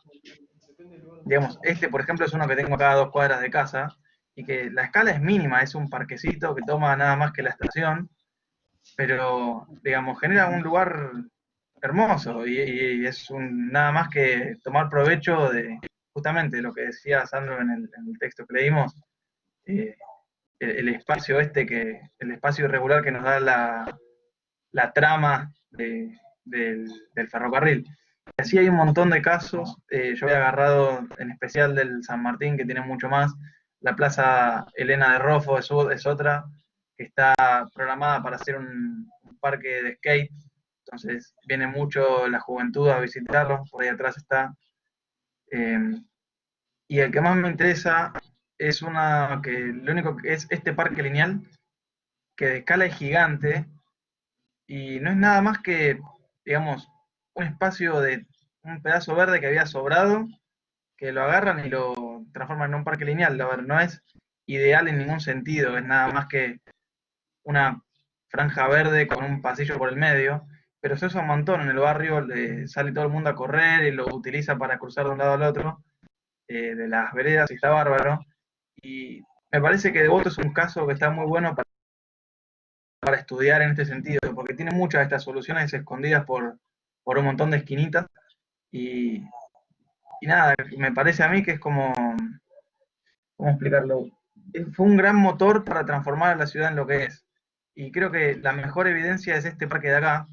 digamos, este por ejemplo es uno que tengo acá a 2 cuadras de casa, y que la escala es mínima, es un parquecito que toma nada más que la estación, pero digamos, genera un lugar hermoso y es nada más que tomar provecho de justamente lo que decía Sandro en el texto que leímos, eh, el espacio el espacio irregular que nos da la trama del ferrocarril. Y así hay un montón de casos. Yo había agarrado en especial del San Martín, que tiene mucho más. La Plaza Elena de Rofo es otra, que está programada para hacer un parque de skate. Entonces viene mucho la juventud a visitarlo. Por ahí atrás está. Eh, y el que más me interesa es lo único que es este parque lineal, que de escala es gigante, y no es nada más que, digamos, un espacio de un pedazo verde que había sobrado, que lo agarran y lo transforman en un parque lineal. A ver, no es ideal en ningún sentido, es nada más que una franja verde con un pasillo por el medio, pero se usa un montón en el barrio, sale todo el mundo a correr y lo utiliza para cruzar de un lado al otro, de las veredas, y está bárbaro. Y me parece que Devoto es un caso que está muy bueno para estudiar en este sentido, porque tiene muchas de estas soluciones escondidas por un montón de esquinitas, Y, y nada, me parece a mí que es como, ¿cómo explicarlo? Fue un gran motor para transformar a la ciudad en lo que es. Y creo que la mejor evidencia es este parque de acá,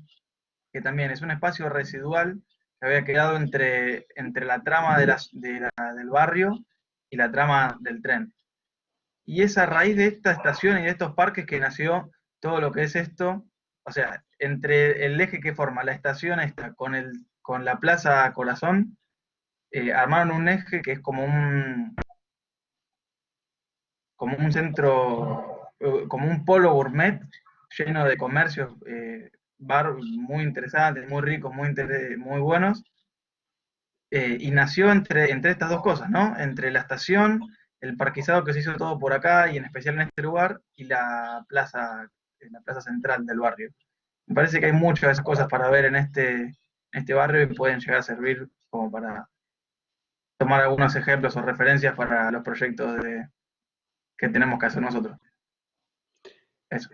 que también es un espacio residual que había quedado entre la trama del barrio y la trama del tren. Y es a raíz de esta estación y de estos parques que nació todo lo que es esto, o sea, entre el eje que forma la estación esta con la Plaza Corazón, armaron un eje que es como un centro, como un polo gourmet lleno de comercios, bar muy interesantes, muy ricos, muy buenos, y nació entre estas dos cosas, ¿no? Entre la estación, el parquizado que se hizo todo por acá, y en especial en este lugar, y la plaza central del barrio. Me parece que hay muchas de esas cosas para ver en este barrio y pueden llegar a servir como para tomar algunos ejemplos o referencias para los proyectos que tenemos que hacer nosotros. Eso.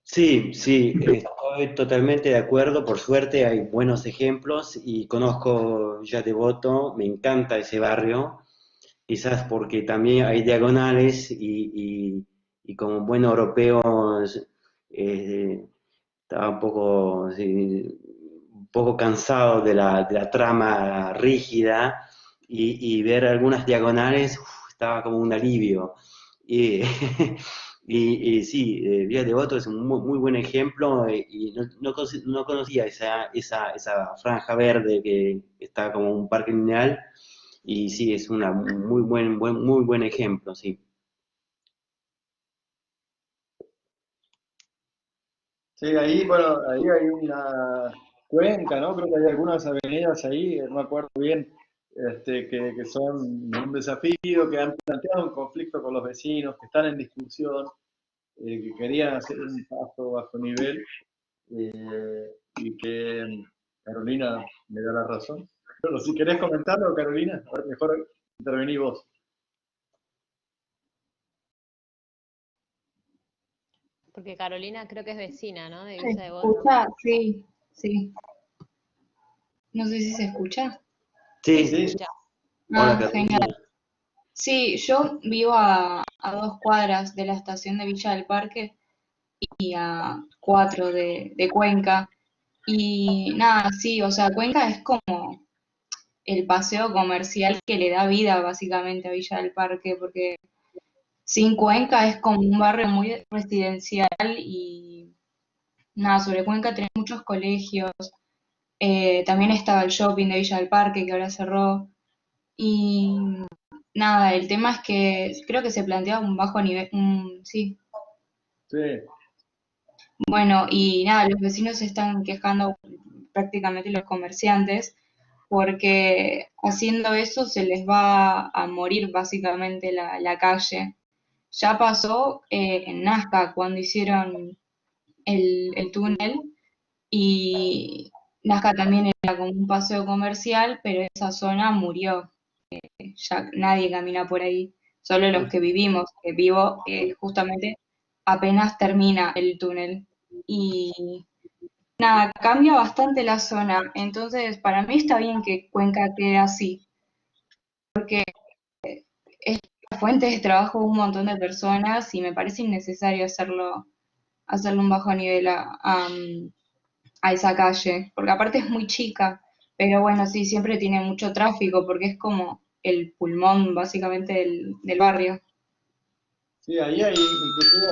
Sí, sí, estoy totalmente de acuerdo. Por suerte hay buenos ejemplos y conozco Villa Devoto, me encanta ese barrio, quizás porque también hay diagonales y como buen europeo eh, estaba un poco, sí, un poco cansado de la trama rígida y ver algunas diagonales estaba como un alivio. Y, y sí, Villa Devoto es un muy, muy buen ejemplo y no conocía esa franja verde que está como un parque lineal y sí, es una muy buen ejemplo, sí. Sí, ahí, bueno, ahí hay una cuenca, ¿no? Creo que hay algunas avenidas ahí, no me acuerdo bien, que son un desafío, que han planteado un conflicto con los vecinos, que están en discusión, que querían hacer un paso bajo nivel, y que Carolina me da la razón. Pero si querés comentarlo, Carolina, a ver, mejor intervení vos. Porque Carolina creo que es vecina, ¿no? De ¿Se Villa Devoto. escucha? Sí, sí. No sé si se escucha. Sí, se Sí, Sí, escucha. hola Ah, genial. Carolina. Sí, yo vivo a 2 cuadras de la estación de Villa del Parque y a 4 de Cuenca. Y nada, sí, o sea, Cuenca es como el paseo comercial que le da vida básicamente a Villa del Parque, porque sin Cuenca es como un barrio muy residencial y nada, sobre Cuenca tenés muchos colegios. También estaba el shopping de Villa del Parque que ahora cerró. Y nada, el tema es que creo que se plantea un bajo nivel, sí. sí. Bueno, y nada, los vecinos se están quejando, prácticamente los comerciantes, porque haciendo eso se les va a morir básicamente la calle. Ya pasó en Nazca cuando hicieron el túnel y Nazca también era como un paseo comercial, pero esa zona murió. Ya nadie camina por ahí, solo los que vivimos, que vivo justamente apenas termina el túnel. Y nada, cambia bastante la zona, entonces para mí está bien que Cuenca quede así, es la fuente de trabajo de un montón de personas y me parece innecesario hacerlo un bajo nivel a esa calle, porque aparte es muy chica, pero bueno, sí, siempre tiene mucho tráfico porque es como el pulmón básicamente del barrio. Sí, ahí hay inclusive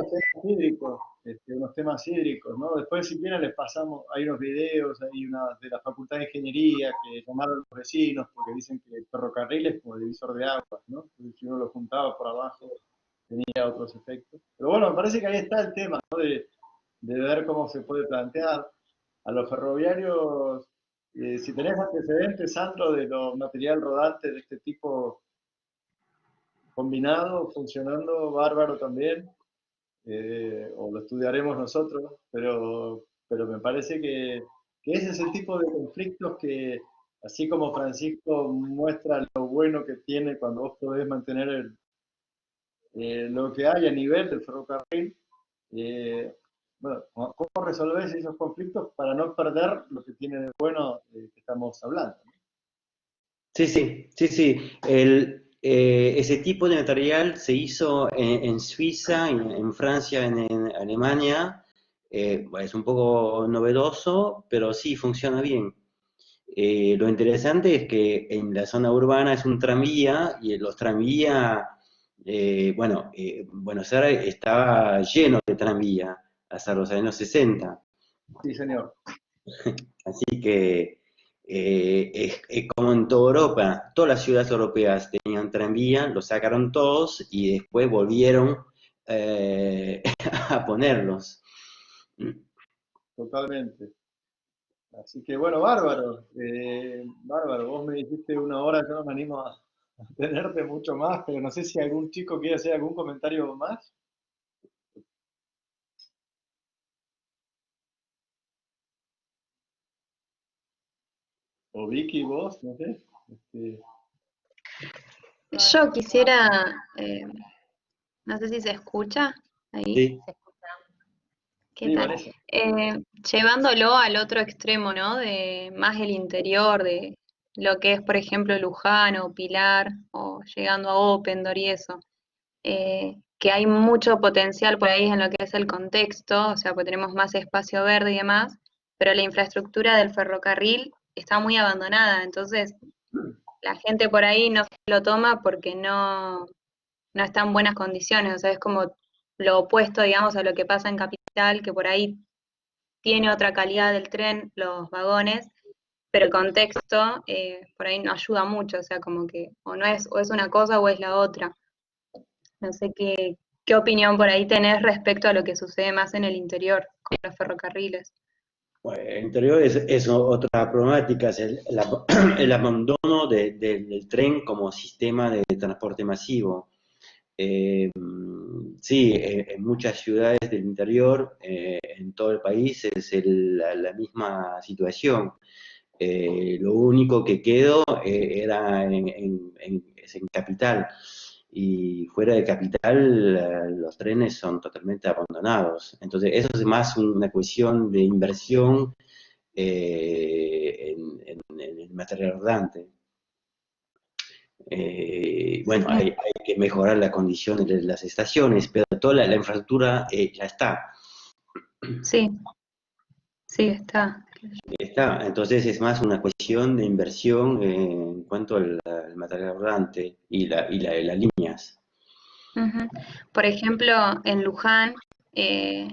unos temas hídricos, ¿no? Después, si quieren, les pasamos, hay unos videos, hay una de la Facultad de Ingeniería que llamaron los vecinos porque dicen que el ferrocarril es como divisor de aguas, ¿no? Entonces, si uno lo juntaba por abajo, tenía otros efectos. Pero bueno, me parece que ahí está el tema, ¿no? De ver cómo se puede plantear a los ferroviarios, si tenés antecedentes, Sandro, de los material rodante de este tipo combinado, funcionando, bárbaro también, o lo estudiaremos nosotros, pero me parece que ese es el tipo de conflictos que, así como Francisco muestra lo bueno que tiene cuando vos podés mantener lo que hay a nivel del ferrocarril, eh, bueno, ¿cómo resolvés esos conflictos para no perder lo que tiene de bueno que estamos hablando? Sí, sí, sí, sí. Ese tipo de material se hizo en Suiza, en Francia, en Alemania. Bueno, es un poco novedoso, pero sí funciona bien. Lo interesante es que en la zona urbana es un tranvía y en los tranvías, bueno, Buenos Aires estaba lleno de tranvía hasta los años 60. Sí, señor. Así que es como en toda Europa, todas las ciudades europeas tenían tranvía, lo sacaron todos y después volvieron eh, a ponerlos. Totalmente. Así que bueno, bárbaro. Bárbaro, vos me dijiste 1 hora, yo no me animo a tenerte mucho más, pero no sé si algún chico quiere hacer algún comentario más. O Vicky, vos, no sé. Yo quisiera, no sé si se escucha ahí. Sí, Se escucha. ¿Qué Sí, tal? Vanessa. Llevándolo al otro extremo, ¿no? De más el interior, de lo que es, por ejemplo, Luján o Pilar, o llegando a Opendor y eso, que hay mucho potencial por ahí en lo que es el contexto, o sea, pues tenemos más espacio verde y demás, pero la infraestructura del ferrocarril está muy abandonada, entonces la gente por ahí no lo toma porque no está en buenas condiciones, o sea, es como lo opuesto, digamos, a lo que pasa en Capital, que por ahí tiene otra calidad del tren, los vagones, pero el contexto por ahí no ayuda mucho, o sea, como que o es una cosa o es la otra. No sé qué opinión por ahí tenés respecto a lo que sucede más en el interior con los ferrocarriles. bueno, el interior es otra problemática, es el abandono del tren como sistema de transporte masivo. Sí, en muchas ciudades del interior, en todo el país, es la misma situación. Lo único que quedó era es en Capital. Y fuera de Capital, los trenes son totalmente abandonados. Entonces, eso es más una cuestión de inversión en el material rodante. Bueno, Sí, hay que mejorar las condiciones de las estaciones, pero toda la infraestructura ya está. sí, sí, está. Está. Entonces es más una cuestión de inversión en cuanto al material rodante y las líneas. Ujú. Por ejemplo, en Luján eh,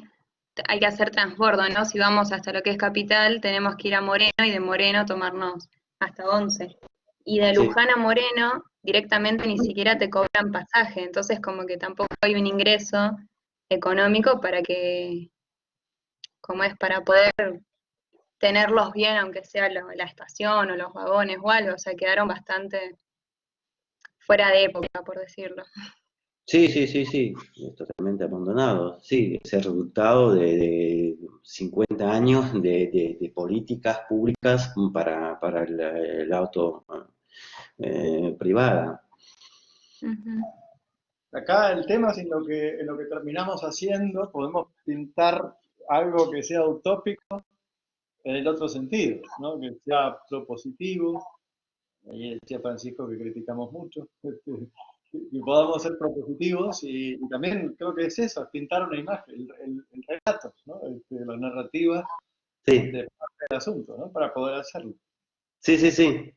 hay que hacer transbordo, ¿no? Si vamos hasta lo que es Capital, tenemos que ir a Moreno y de Moreno tomarnos hasta 11. Y de Sí, Luján a Moreno directamente ni siquiera te cobran pasaje, entonces como que tampoco hay un ingreso económico para que, como es, para poder tenerlos bien, aunque sea la estación o los vagones o algo, o sea, quedaron bastante fuera de época, por decirlo. sí, sí, sí, sí, totalmente abandonado. Sí, es el resultado de 50 años de políticas públicas para el auto privada. Ujú. Acá el tema es en lo que terminamos haciendo, podemos pintar algo que sea utópico en el otro sentido, ¿no? Que sea propositivo. Ahí decía Francisco que criticamos mucho. Que podamos ser propositivos y también creo que es eso, es pintar una imagen, el relato, ¿no? La narrativa Sí, de parte del asunto, ¿no? Para poder hacerlo. sí, sí, sí.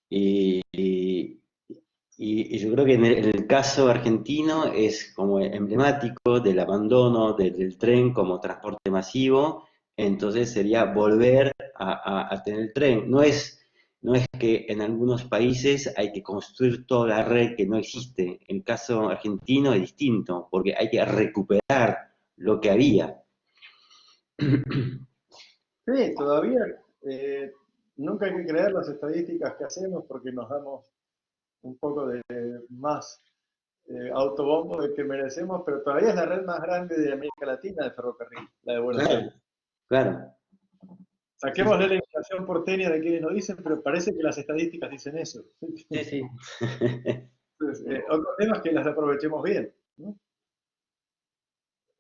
Y, y yo creo que en el caso argentino es como emblemático del abandono del tren como transporte masivo, entonces sería volver a tener el tren. No es que en algunos países hay que construir toda la red que no existe. En el caso argentino es distinto, porque hay que recuperar lo que había. Sí, todavía nunca hay que creer las estadísticas que hacemos porque nos damos un poco de más autobombo del que merecemos, pero todavía es la red más grande de América Latina de ferrocarril, la de Buenos Claro, Aires. claro. Sí, Saquémosle la inflación porteña de quienes lo dicen, pero parece que las estadísticas dicen eso. sí, sí. Entonces, otro tema es que las aprovechemos bien, ¿no?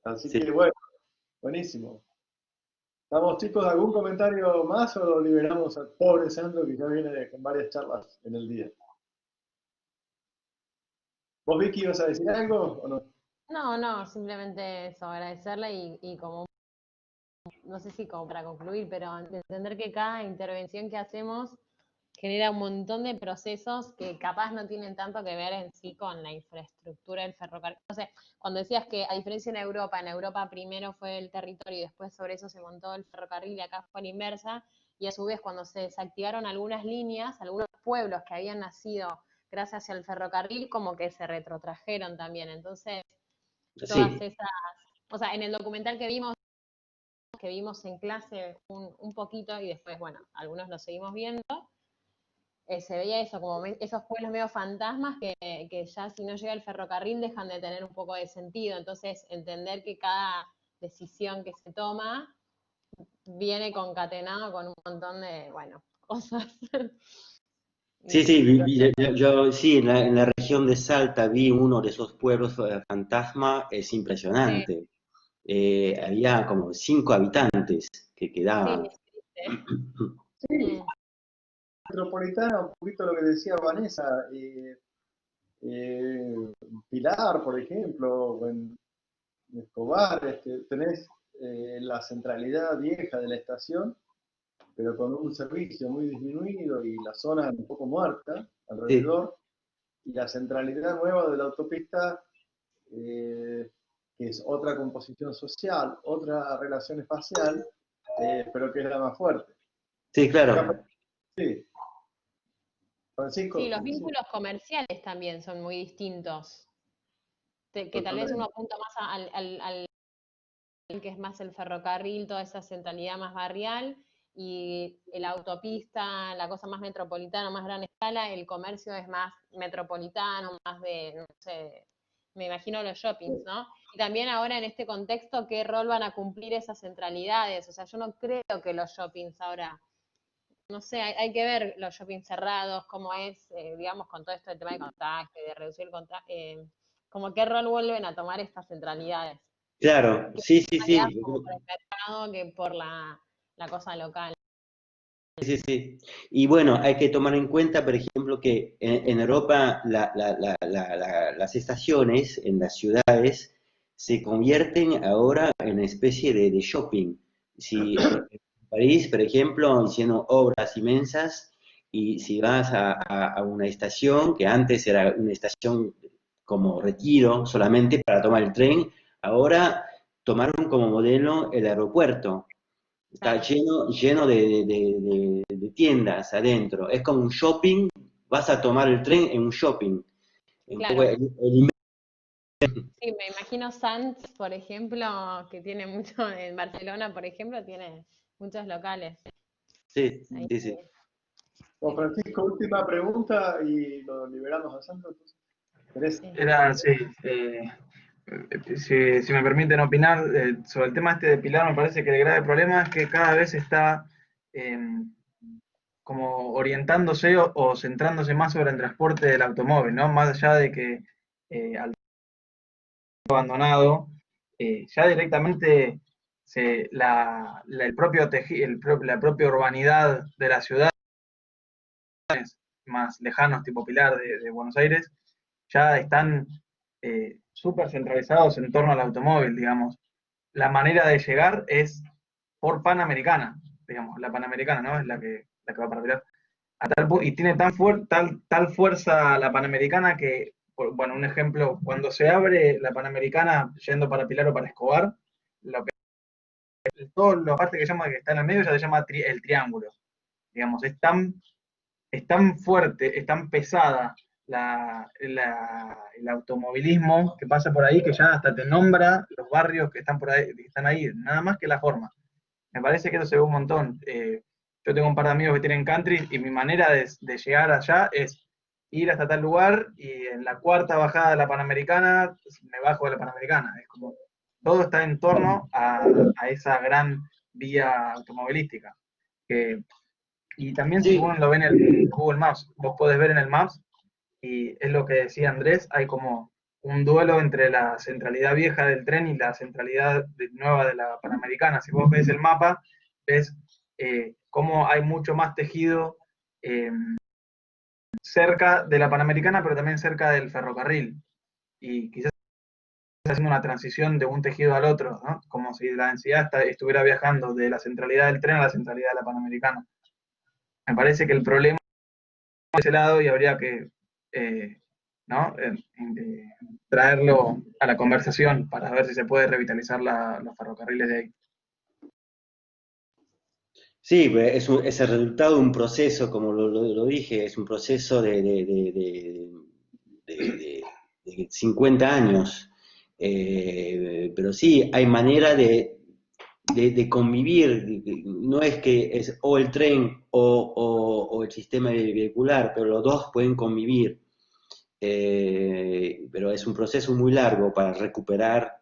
Así Sí. que bueno, buenísimo. Vamos chicos, ¿algún comentario más o lo liberamos al pobre Sandro que ya viene con varias charlas en el día? ¿Vos, Vicky, ibas a decir algo o no? No, no, simplemente eso, agradecerle y como, no sé si como para concluir, pero entender que cada intervención que hacemos genera un montón de procesos que capaz no tienen tanto que ver en sí con la infraestructura del ferrocarril. No sé, cuando decías que a diferencia en Europa primero fue el territorio y después sobre eso se montó el ferrocarril y acá fue la inversa, y a su vez cuando se desactivaron algunas líneas, algunos pueblos que habían nacido gracias al ferrocarril como que se retrotrajeron también. Entonces, todas Sí, esas, o sea, en el documental que vimos en clase un poquito y después, bueno, algunos lo seguimos viendo, se veía eso, como esos pueblos medio fantasmas que ya si no llega el ferrocarril dejan de tener un poco de sentido. Entonces, entender que cada decisión que se toma viene concatenado con un montón de, bueno, cosas. sí, sí, Y sí, en la región de Salta vi uno de esos pueblos fantasma, es sí, impresionante. Había como 5 habitantes que sí, quedaban. ¿viste? Sí, Mm, metropolitana, un poquito lo que decía Vanessa, Pilar, por ejemplo, o en Escobar, tenés la centralidad vieja de la estación, pero con un servicio muy disminuido y la zona un poco muerta Sí, alrededor, y la centralidad nueva de la autopista, eh, que es otra composición social, otra relación espacial, pero que es la más fuerte. sí, Acá, claro. sí, sí, Francisco, los vínculos comerciales también son muy distintos. Que tal vez uno totalmente. apunta más al que es más el ferrocarril, toda esa centralidad más barrial, y la autopista, la cosa más metropolitana, más gran escala, el comercio es más metropolitano, más de, no sé, me imagino los shoppings, ¿no? Y también ahora en este contexto, ¿qué rol van a cumplir esas centralidades? O sea, yo no creo que los shoppings ahora, no sé, hay que ver los shoppings cerrados, cómo es, digamos, con todo esto del tema de contagio, de reducir el contagio, como qué rol vuelven a tomar estas centralidades Claro, que sí, sí, más sí. guiadas como por el mercado que por la cosa local. Sí, sí. Y bueno, hay que tomar en cuenta, por ejemplo, que en Europa las estaciones en las ciudades se convierten ahora en una especie de shopping. Si en París, por ejemplo, hicieron obras inmensas y si vas a una estación que antes era una estación como retiro solamente para tomar el tren, ahora tomaron como modelo el aeropuerto. Está Claro, lleno de tiendas adentro. Es como un shopping, vas a tomar el tren en un shopping. Un poco claro. Sí, me imagino Sanz, por ejemplo, que tiene mucho, en Barcelona, por ejemplo, tiene muchos locales. sí, Ahí, sí, sí. Bueno, Francisco, última pregunta y lo liberamos a Sandro. Entonces, sí. Era, sí, si me permiten opinar sobre el tema este de Pilar, me parece que el grave problema es que cada vez está eh, como orientándose o centrándose más sobre el transporte del automóvil, ¿no? Más allá de que al abandonado, ya directamente el propio la propia urbanidad de la ciudad, más lejanos, tipo Pilar de Buenos Aires, ya están súper centralizados en torno al automóvil, digamos. La manera de llegar es por Panamericana, digamos, la Panamericana, ¿no? Es la que va para Pilar. Y tiene tal fuerza la Panamericana que, bueno, un ejemplo, cuando se abre la Panamericana yendo para Pilar o para Escobar, lo que, toda la parte que llama que está en el medio ya se llama el triángulo. Digamos, es tan fuerte, es tan pesada el automovilismo que pasa por ahí que ya hasta te nombra los barrios que están por ahí, que están ahí, nada más que la forma. Me parece que eso se ve un montón. Yo tengo un par de amigos que tienen country y mi manera de llegar allá es ir hasta tal lugar y en la cuarta bajada de la Panamericana me bajo de la Panamericana. Es como todo está en torno a esa gran vía automovilística. Que, y también si Sí, uno lo ve en el Google Maps, vos podés ver en el Maps, y es lo que decía Andrés, hay como un duelo entre la centralidad vieja del tren y la centralidad nueva de la Panamericana. Si vos ves el mapa, ves cómo hay mucho más tejido cerca de la Panamericana, pero también cerca del ferrocarril. Y quizás haciendo una transición de un tejido al otro, ¿no? Como si la densidad estuviera viajando de la centralidad del tren a la centralidad de la Panamericana. Me parece que el problema es de ese lado y habría que ¿no? Traerlo a la conversación para ver si se puede revitalizar los ferrocarriles de ahí. Sí, es el resultado de un proceso, como lo dije, es un proceso de 50 años. Pero sí, hay manera de convivir. No es que es o el tren o el sistema vehicular, pero los dos pueden convivir. Pero es un proceso muy largo para recuperar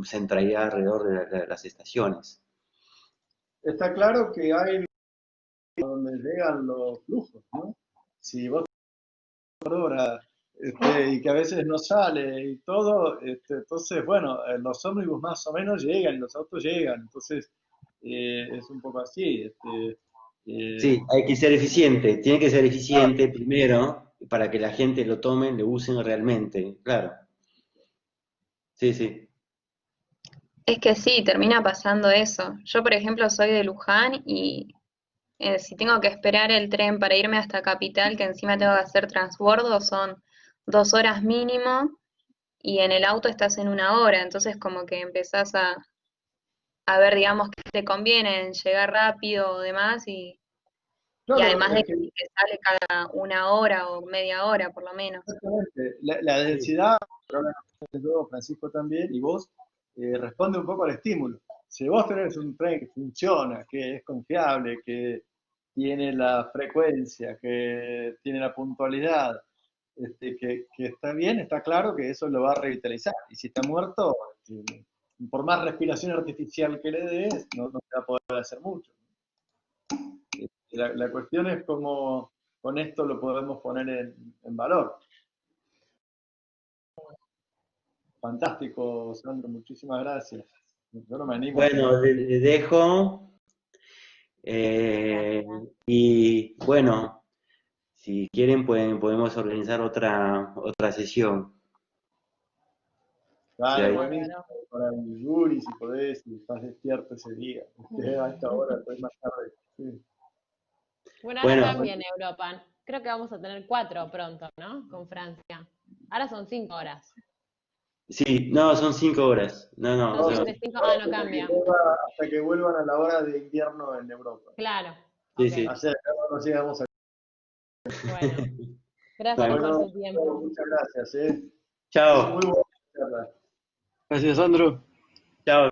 centralidad alrededor de las estaciones. Está claro que hay donde llegan los flujos, ¿no? Si vos ahora y que a veces no sale y todo, entonces, bueno, los ómnibus más o menos llegan, los autos llegan, entonces es un poco así. Sí, hay que ser eficiente, tiene que ser eficiente primero para que la gente lo tome, lo usen realmente, claro. Sí, sí. Es que sí, termina pasando eso. Yo, por ejemplo, soy de Luján y si tengo que esperar el tren para irme hasta Capital, que encima tengo que hacer transbordo, son 2 horas mínimo y en el auto estás en 1 hora, entonces como que empezás a ver, digamos, que te conviene en llegar rápido o demás y Claro, además de es que que sí que sale cada 1 hora o media hora por lo menos. exactamente, la densidad, probablemente yo, Francisco también, y vos, responde un poco al estímulo. Si vos tenés un tren que funciona, que es confiable, que tiene la frecuencia, que tiene la puntualidad, que está bien, está claro que eso lo va a revitalizar. Y si está muerto, por más respiración artificial que le des, no se va a poder hacer mucho. La cuestión es cómo con esto lo podemos poner en valor. Fantástico, Sandro, muchísimas gracias. Yo no me animo a seguir. Bueno, le dejo. Y bueno, si quieren podemos organizar otra sesión. Si Dale, hay- buenísimo. Para el Yuri, si podés, si estás despierto ese día. A esta hora, después más tarde. Sí. Bueno, ahora Bueno, cambia en Europa. Creo que vamos a tener 4 pronto, ¿no? Con Francia. Ahora son 5 horas. sí, no, son 5 horas. No, no, Son No, sí, siempre 5. Ah, no cambia. hasta que vuelvan a la hora de invierno en Europa. Claro. sí, Ok. sí. Así acá no nos llegamos a... Bueno. Gracias Bueno, por Bueno, tu tiempo. muchas gracias. Muy chao, buena charla. Gracias, Sandro. chao.